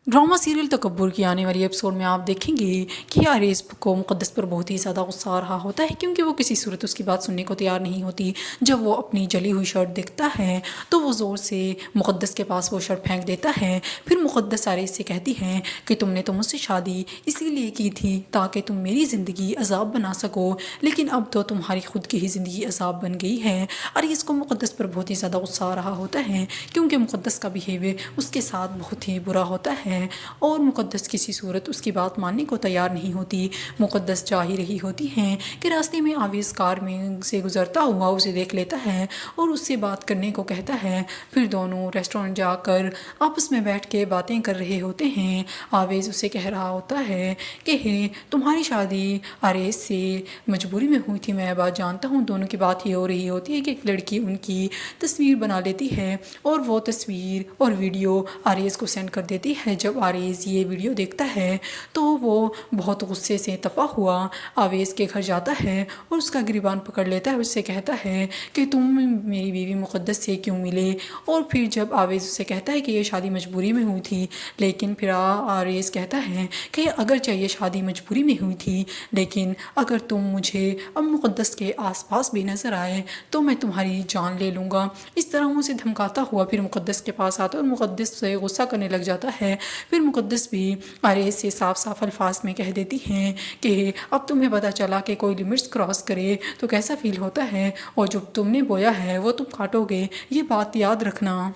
Drama serial तकब्बुर की आने वाली एपिसोड में आप देखेंगे कि आरेस को मुक़द्दस पर बहुत ही ज़्यादा गुस्सा आ रहा होता है, क्योंकि वो किसी सूरत उसकी बात सुनने को तैयार नहीं होती। जब वो अपनी जली हुई शर्ट देखता है तो वो ज़ोर से मुक़द्दस के पास वो शर्ट फेंक देता है। फिर मुक़द्दस आरेस से कहती है कि तुमने तो मुझसे शादी इसीलिए की थी ताकि तुम मेरी ज़िंदगी अजाब बना सको, लेकिन अब तो तुम्हारी खुद की ही ज़िंदगी अजाब बन गई है। आरेस को मुक़द्दस पर बहुत ही ज़्यादा गुस्सा आ रहा होता है, क्योंकि मुक़द्दस का बिहेवियर उसके साथ बहुत ही बुरा होता है और मुक़द्दस किसी सूरत उसकी बात मानने को तैयार नहीं होती। मुक़द्दस जा ही रही होती हैं कि रास्ते में आवेश कार में से गुज़रता हुआ उसे देख लेता है और उससे बात करने को कहता है। फिर दोनों रेस्टोरेंट जाकर आपस में बैठ के बातें कर रहे होते हैं। आवेश उसे कह रहा होता है कि हे, तुम्हारी शादी आरेस से मजबूरी में हुई थी, मैं बात जानता हूँ। दोनों की बात ही हो रही होती है कि एक लड़की उनकी तस्वीर बना लेती है और वो तस्वीर और वीडियो आरेस को सेंड कर देती है। जब आरेस ये वीडियो देखता है तो वो बहुत गुस्से से तपा हुआ आवेश के घर जाता है और उसका गिरबान पकड़ लेता है। उससे कहता है कि तुम मेरी बीवी मुक़द्दस से क्यों मिले। और फिर जब आवेश उससे कहता है कि ये शादी मजबूरी में हुई थी, लेकिन फिर आरेस कहता है कि अगर चाहिए शादी मजबूरी में हुई थी, लेकिन अगर तुम मुझे अब मुक़द्दस के आसपास भी नज़र आए तो मैं तुम्हारी जान ले लूँगा। इस तरह उसे धमकाता हुआ फिर मुक़द्दस के पास आता है और मुक़द्दस से गुस्सा करने लग जाता है। फिर मुक़द्दस भी आरेस से साफ साफ अल्फाज में कह देती हैं कि अब तुम्हें पता चला कि कोई लिमिट्स क्रॉस करे तो कैसा फील होता है, और जो तुमने बोया है वो तुम काटोगे, ये बात याद रखना।